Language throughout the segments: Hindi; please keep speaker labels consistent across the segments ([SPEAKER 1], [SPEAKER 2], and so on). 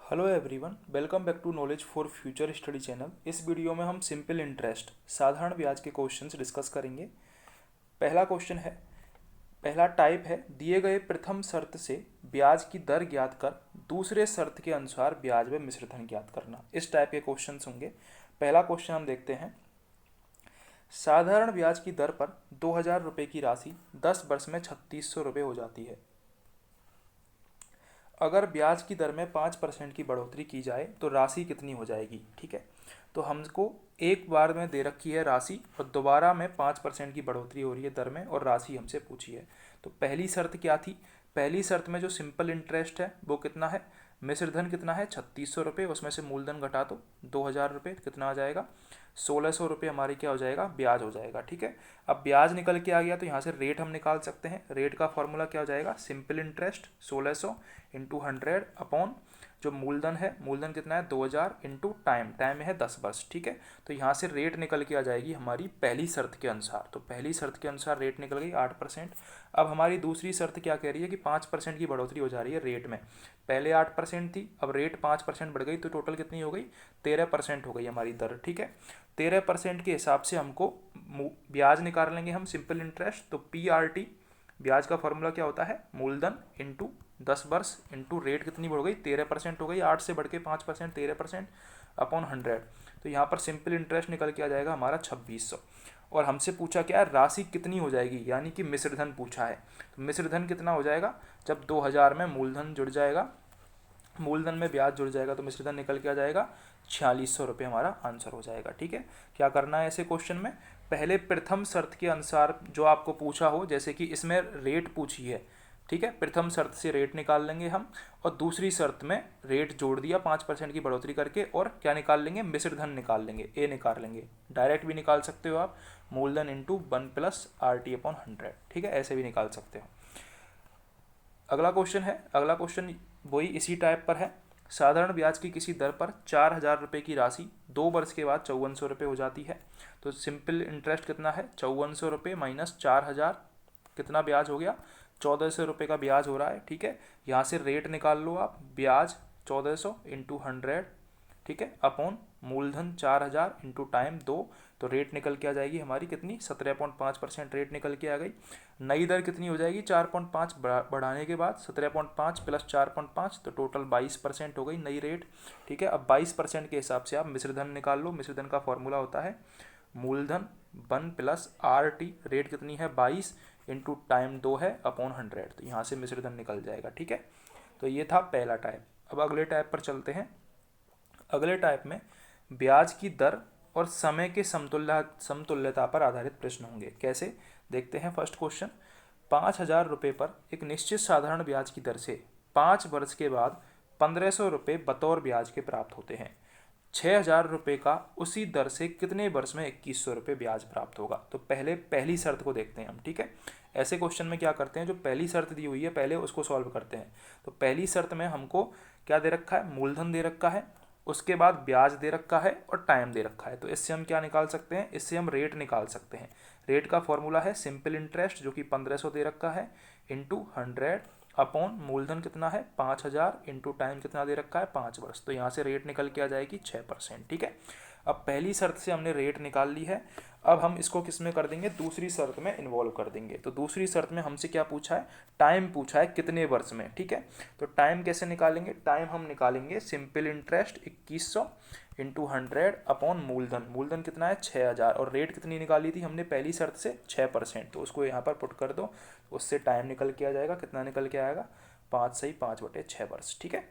[SPEAKER 1] Hello everyone, welcome back to knowledge for future study channel. इस वीडियो में हम सिंपल इंटरेस्ट साधारण ब्याज के क्वेश्चंस डिस्कस करेंगे। पहला क्वेश्चन है, पहला टाइप है, दिए गए प्रथम शर्त से ब्याज की दर ज्ञात कर दूसरे शर्त के अनुसार ब्याज व मिश्र धन ज्ञात करना। इस टाइप के क्वेश्चंस होंगे। पहला क्वेश्चन हम देखते हैं। साधारण ब्याज की दर पर 2000 रुपये की राशि 10 वर्ष में 3600 रुपये हो जाती है। अगर ब्याज की दर में 5% की बढ़ोतरी की जाए तो राशि कितनी हो जाएगी। ठीक है, तो हमको एक बार में दे रखी है राशि और दोबारा में 5% की बढ़ोतरी हो रही है दर में और राशि हमसे पूछी है। तो पहली शर्त क्या थी? पहली शर्त में जो सिंपल इंटरेस्ट है वो कितना है, मिश्र धन कितना है 3600 रुपये, उसमें से मूलधन घटा दो 2000 रुपये, कितना आ जाएगा 1600 रुपये हमारी क्या हो जाएगा, ब्याज हो जाएगा। ठीक है, अब ब्याज निकल के आ गया तो यहाँ से रेट हम निकाल सकते हैं। रेट का फॉर्मूला क्या हो जाएगा, सिंपल इंटरेस्ट 1600 इंटू 100 अपॉन जो मूलधन है, मूलधन कितना है 2000 इंटू टाइम, टाइम है 10 वर्ष। ठीक है, तो यहाँ से रेट निकल के आ जाएगी हमारी पहली शर्त के अनुसार। तो पहली शर्त के अनुसार रेट निकल गई 8%। अब हमारी दूसरी शर्त क्या कह रही है कि 5% की बढ़ोतरी हो जा रही है रेट में। पहले 8% थी, अब रेट 5% बढ़ गई तो टोटल कितनी हो गई, 13% हो गई हमारी दर। ठीक है, 13% के हिसाब से हमको ब्याज निकाल लेंगे हम, सिंपल इंटरेस्ट। तो PRT ब्याज का फॉर्मूला क्या होता है, मूलधन इंटू 10 वर्ष इंटू रेट कितनी बढ़ गई, 13% हो गई, 8 से बढ़ के 5%, 13% अपॉन 100। तो यहाँ पर सिंपल इंटरेस्ट निकल के आ जाएगा हमारा 2600। और हमसे पूछा क्या है, राशि कितनी हो जाएगी, यानी कि मिश्र धन पूछा है। तो मिश्र धन कितना हो जाएगा, जब 2000 में मूलधन जुड़ जाएगा, मूलधन में ब्याज जुड़ जाएगा तो मिश्र धन निकल के आ जाएगा 4600 रुपये, हमारा आंसर हो जाएगा। ठीक है, क्या करना है ऐसे क्वेश्चन में, पहले प्रथम शर्त के अनुसार जो आपको पूछा हो, जैसे कि इसमें रेट पूछी है, ठीक है, प्रथम शर्त से रेट निकाल लेंगे हम और दूसरी शर्त में रेट जोड़ दिया 5% की बढ़ोतरी करके, और क्या निकाल लेंगे, मिश्र धन निकाल लेंगे, ए निकाल लेंगे। डायरेक्ट भी निकाल सकते हो आप, मूलधन इंटू 1 प्लस RT अपॉन 100। ठीक है, ऐसे भी निकाल सकते हो। अगला क्वेश्चन है, अगला क्वेश्चन वही इसी टाइप पर है। साधारण ब्याज की किसी दर पर 4000 रुपये की राशि 2 वर्ष के बाद 5400 रुपये हो जाती है। तो सिंपल इंटरेस्ट कितना है, 5400 रुपये माइनस 4000, कितना ब्याज हो गया, 1400 रुपये का ब्याज हो रहा है। ठीक है, यहाँ से रेट निकाल लो आप, ब्याज 1400 इंटू 100, ठीक है, अपॉन मूलधन 4000 इंटू टाइम 2। तो रेट निकल के आ जाएगी हमारी कितनी, 17.5% रेट निकल के आ गई। नई दर कितनी हो जाएगी, 4.5 बढ़ाने के बाद 17.5 प्लस 4.5 तो टोटल 22% हो गई नई रेट। ठीक है, अब 22% के हिसाब से आप मिश्र धन निकाल लो। मिश्र धन का फॉर्मूला होता है मूलधन 1 प्लस RT, रेट कितनी है 22 इंटू टाइम 2 है अपॉन 100। तो यहाँ से मिश्र धन निकल जाएगा। ठीक है, तो ये था पहला टाइप। अब अगले टाइप पर चलते हैं। अगले टाइप में ब्याज की दर और समय के समतुल्यता पर आधारित प्रश्न होंगे। कैसे, देखते हैं। फर्स्ट क्वेश्चन, 5000 रुपये पर एक निश्चित साधारण ब्याज की दर से 5 वर्ष के बाद 1500 रुपये बतौर ब्याज के प्राप्त होते हैं। 6000 रुपये का उसी दर से कितने वर्ष में 2100 रुपये ब्याज प्राप्त होगा। तो पहले पहली शर्त को देखते हैं हम। ठीक है, ऐसे क्वेश्चन में क्या करते हैं, जो पहली शर्त दी हुई है पहले उसको सॉल्व करते हैं। तो पहली शर्त में हमको क्या दे रखा है, मूलधन दे रखा है, उसके बाद ब्याज दे रखा है और टाइम दे रखा है। तो इससे हम क्या निकाल सकते हैं, इससे हम रेट निकाल सकते हैं। रेट का फॉर्मूला है सिंपल इंटरेस्ट, जो कि 1500 दे रखा है, इंटू 100 अपॉन मूलधन कितना है 5000 इंटू टाइम कितना दे रखा है 5 वर्ष। तो यहाँ से रेट निकल के आ जाएगी 6%। ठीक है, अब पहली शर्त से हमने रेट निकाल ली है। अब हम इसको किस में कर देंगे, दूसरी शर्त में इन्वॉल्व कर देंगे। तो दूसरी शर्त में हमसे क्या पूछा है, टाइम पूछा है कितने वर्ष में। ठीक है, तो टाइम कैसे निकालेंगे, टाइम हम निकालेंगे सिंपल इंटरेस्ट 2100 इंटू 100 अपॉन मूलधन, मूलधन कितना है 6000 और रेट कितनी निकाली थी हमने पहली शर्त से 6%। तो उसको यहाँ पर पुट कर दो, उससे टाइम निकल के आ जाएगा, कितना निकल के आएगा 5 सही 5/6 वर्ष। ठीक है,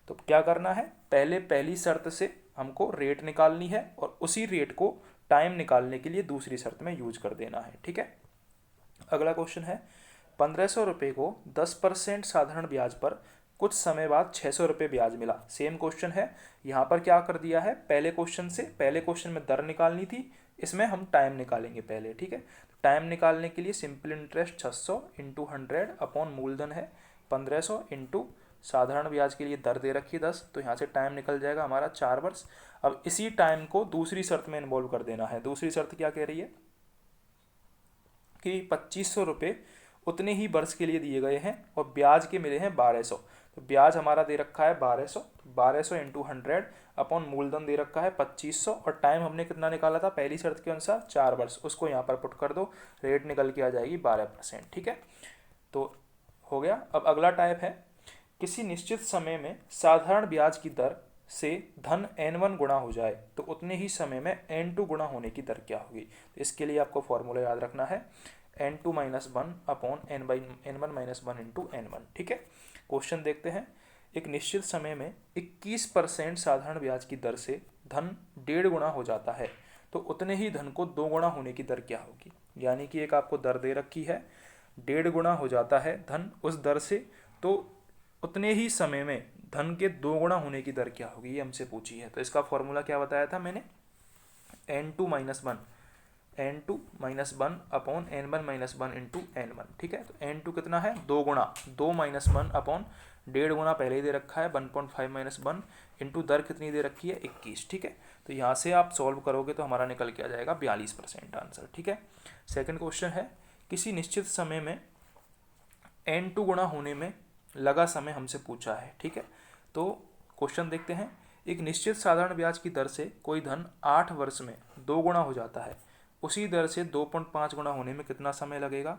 [SPEAKER 1] तो क्या करना है, पहले पहली शर्त से हमको रेट निकालनी है और उसी रेट को टाइम निकालने के लिए दूसरी शर्त में यूज कर देना है। ठीक है, अगला क्वेश्चन है, 1500 रुपये को 10% साधारण ब्याज पर कुछ समय बाद 600 रुपये ब्याज मिला। सेम क्वेश्चन है, यहाँ पर क्या कर दिया है, पहले क्वेश्चन से, पहले क्वेश्चन में दर निकालनी थी, इसमें हम टाइम निकालेंगे पहले। ठीक है, टाइम निकालने के लिए सिंपल इंटरेस्ट 600 इंटू 100 अपॉन मूलधन है 1500 इंटू साधारण ब्याज के लिए दर दे रखी है 10। तो यहाँ से टाइम निकल जाएगा हमारा 4 वर्ष। अब इसी टाइम को दूसरी शर्त में इन्वॉल्व कर देना है। दूसरी शर्त क्या कह रही है कि 2500 रुपये उतने ही वर्ष के लिए दिए गए हैं और ब्याज के मिले हैं 1200। तो ब्याज हमारा दे रखा है 1200, 1200 इंटू 100 अपॉन मूलधन दे रखा है 2500 और टाइम हमने कितना निकाला था पहली शर्त के अनुसार 4 वर्ष, उसको यहाँ पर पुट कर दो, रेट निकल के आ जाएगी 12%। ठीक है, तो हो गया। अब अगला टाइप है, किसी निश्चित समय में साधारण ब्याज की दर से धन n1 गुणा हो जाए तो उतने ही समय में n2 गुणा होने की दर क्या होगी। तो इसके लिए आपको फॉर्मूला याद रखना है n2 minus 1 upon n1 minus 1 into n1। ठीक है, क्वेश्चन देखते हैं। एक निश्चित समय में 21% साधारण ब्याज की दर से धन 1.5 गुणा हो जाता है तो उतने ही धन को 2 गुणा होने की दर क्या होगी। यानी कि एक आपको दर दे रखी है, 1.5 गुणा हो जाता है धन उस दर से, तो उतने ही समय में धन के 2 गुणा होने की दर क्या होगी, ये हमसे पूछी है। तो इसका फॉर्मूला क्या बताया था मैंने, n2 minus 1 upon n1 minus 1 into n1। ठीक है, तो n2 कितना है 2 गुणा, 2 माइनस 1 अपॉन 1.5 गुणा पहले ही दे रखा है 1.5 माइनस 1 इंटू दर कितनी दे रखी है 21। ठीक है, तो यहाँ से आप सॉल्व करोगे तो हमारा निकल के आ जाएगा 42% आंसर। ठीक है, सेकंड क्वेश्चन है, किसी निश्चित समय में n2 गुणा होने में लगा समय हमसे पूछा है। ठीक है, तो क्वेश्चन देखते हैं। एक निश्चित साधारण ब्याज की दर से कोई धन 8 वर्ष में 2 गुणा हो जाता है, उसी दर से 2.5 गुणा होने में कितना समय लगेगा।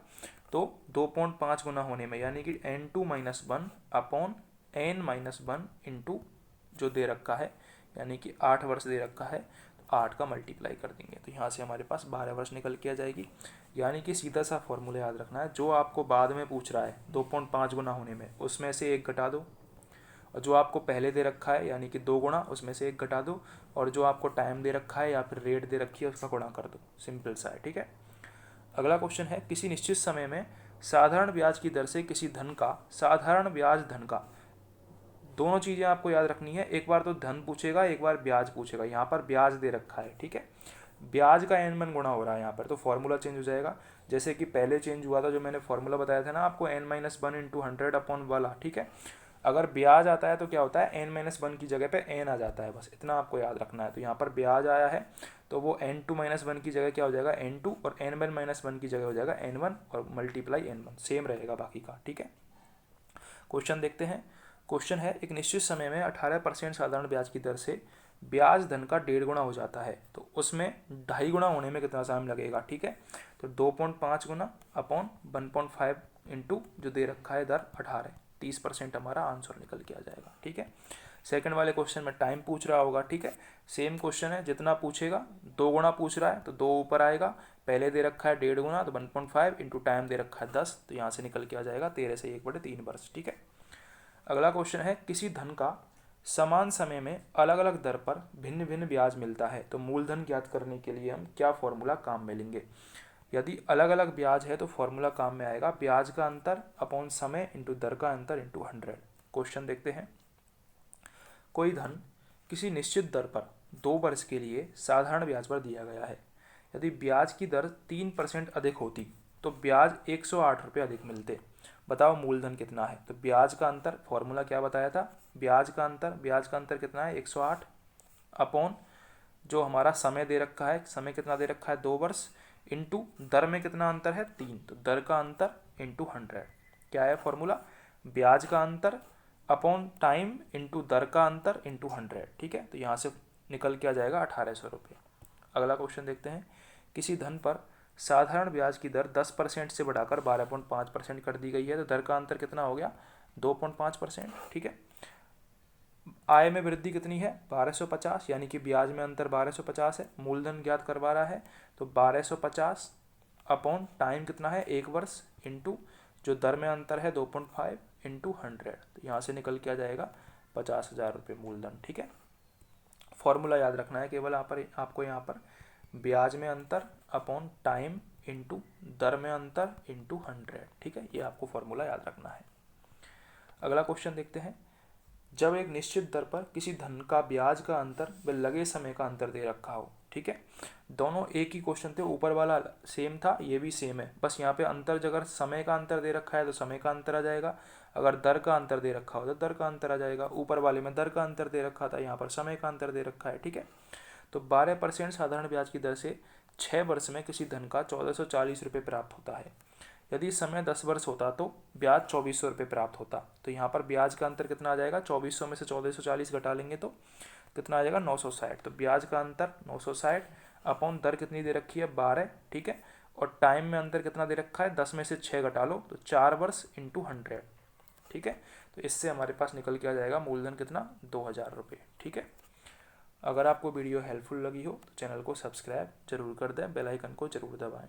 [SPEAKER 1] तो 2.5 गुना होने में यानी कि n2 minus 1 upon n minus 1 into जो दे रखा है यानी कि 8 वर्ष दे रखा है, तो 8 का मल्टीप्लाई कर देंगे तो यहाँ से हमारे पास 12 वर्ष निकल के आ जाएगी। यानी कि सीधा सा फॉर्मूला याद रखना है, जो आपको बाद में पूछ रहा है 2.5 गुना होने में उसमें से 1 घटा दो, और जो आपको पहले दे रखा है यानी कि 2 गुणा उसमें से 1 घटा दो, और जो आपको टाइम दे रखा है या फिर रेट दे रखी है उसका गुणा कर दो, सिंपल सा है। ठीक है, अगला क्वेश्चन है, किसी निश्चित समय में साधारण ब्याज की दर से किसी धन का साधारण ब्याज धन का, दोनों चीज़ें आपको याद रखनी है, एक बार तो धन पूछेगा एक बार ब्याज पूछेगा। यहाँ पर ब्याज दे रखा है, ठीक है, ब्याज का n1 गुणा हो रहा है यहाँ पर, तो फॉर्मूला चेंज हो जाएगा। जैसे कि पहले चेंज हुआ था, जो मैंने फॉर्मूला बताया था ना आपको n माइनस 1 इंटू 100 अपॉन वाला। ठीक है, अगर ब्याज आता है तो क्या होता है n माइनस 1 की जगह पे n आ जाता है, बस इतना आपको याद रखना है। तो यहाँ पर ब्याज आया है तो वो n2 माइनस 1 की जगह क्या हो जाएगा n2, और n1 माइनस 1 की जगह हो जाएगा n1 और मल्टीप्लाई n1, सेम रहेगा बाकी का। ठीक है, क्वेश्चन देखते हैं। क्वेश्चन है, एक निश्चित समय में 18% साधारण ब्याज की दर से ब्याज धन का 1.5 गुणा हो जाता है तो उसमें 2.5 गुणा होने में कितना समय लगेगा। ठीक है, तो 2.5 गुना अपॉन 1.5 इंटू जो दे रखा है दर 18, 30% हमारा आंसर निकल के आ जाएगा। ठीक है, सेकंड वाले क्वेश्चन में टाइम पूछ रहा होगा। ठीक है, सेम क्वेश्चन है, जितना पूछेगा 2 गुणा पूछ रहा है तो 2 ऊपर आएगा, पहले दे रखा है 1.5 गुना तो 1.5 इंटू टाइम दे रखा है 10, तो यहाँ से निकल के आ जाएगा 13 से 1/3 वर्ष। ठीक है, अगला क्वेश्चन है, किसी धन का समान समय में अलग अलग दर पर भिन्न भिन्न ब्याज मिलता है तो मूलधन ज्ञात करने के लिए हम क्या फॉर्मूला काम में लेंगे। यदि अलग अलग ब्याज है तो फॉर्मूला काम में आएगा ब्याज का अंतर अपॉन समय इंटू दर का अंतर इंटू 100। क्वेश्चन देखते हैं, कोई धन किसी निश्चित दर पर 2 वर्ष के लिए साधारण ब्याज पर दिया गया है। यदि ब्याज की दर 3% अधिक होती तो ब्याज 108 रुपये अधिक मिलते। बताओ मूलधन कितना है। तो ब्याज का अंतर, फॉर्मूला क्या बताया था, ब्याज का अंतर कितना है 108 अपॉन जो हमारा समय दे रखा है, समय कितना दे रखा है 2 वर्ष, इंटू दर में कितना अंतर है 3, तो दर का अंतर इंटू 100। क्या है फॉर्मूला, ब्याज का अंतर अपॉन टाइम इंटू दर का अंतर इंटू 100। ठीक है, तो यहाँ से निकल के आ जाएगा 1800 रुपये। अगला क्वेश्चन देखते हैं, किसी धन पर साधारण ब्याज की दर 10% से बढ़ाकर 12.5% कर दी गई है तो दर का अंतर कितना हो गया 2.5%। ठीक है, आय में वृद्धि कितनी है 1250, यानी कि ब्याज में अंतर 1250 है, मूलधन ज्ञात करवा रहा है तो 1250 अपॉन टाइम कितना है 1 वर्ष इंटू जो दर में अंतर है 2.5 इंटू 100, तो यहाँ से निकल के आ जाएगा 50,000 रुपये मूलधन। ठीक है, फॉर्मूला याद रखना है केवल आपको यहाँ पर ब्याज में अंतर अपॉन टाइम इंटू दर में अंतर इंटू 100। ठीक है, ये आपको फॉर्मूला याद रखना है। अगला क्वेश्चन देखते हैं, जब एक निश्चित दर पर किसी धन का ब्याज का अंतर व लगे समय का अंतर दे रखा हो। ठीक है, दोनों एक ही क्वेश्चन थे, ऊपर वाला सेम था ये भी सेम है, बस यहाँ पे अंतर अगर समय का अंतर दे रखा है तो समय का अंतर आ जाएगा, अगर दर का अंतर दे रखा हो तो दर का अंतर आ जाएगा। ऊपर वाले में दर का अंतर दे रखा था, यहाँ पर समय का अंतर दे रखा है। ठीक है, तो 12% साधारण ब्याज की दर से 6 वर्ष में किसी धन का 1440 रुपये प्राप्त होता है। यदि समय 10 वर्ष होता तो ब्याज 2400 रुपये प्राप्त होता। तो यहाँ पर ब्याज का अंतर कितना आ जाएगा, 2400 में से 1440 घटा लेंगे तो कितना आ जाएगा 960। तो ब्याज का अंतर 960 अपॉन दर कितनी दे रखी है 12, ठीक है। और टाइम में अंतर कितना दे रखा है, 10 में से 6 घटा लो तो 4 वर्ष इंटू 100, ठीक है। तो इससे हमारे पास निकल के आ जाएगा मूलधन कितना 2000 रुपये, ठीक है। अगर आपको वीडियो हेल्पफुल लगी हो तो चैनल को सब्सक्राइब जरूर कर दें, बेल आइकन को जरूर दबाएं।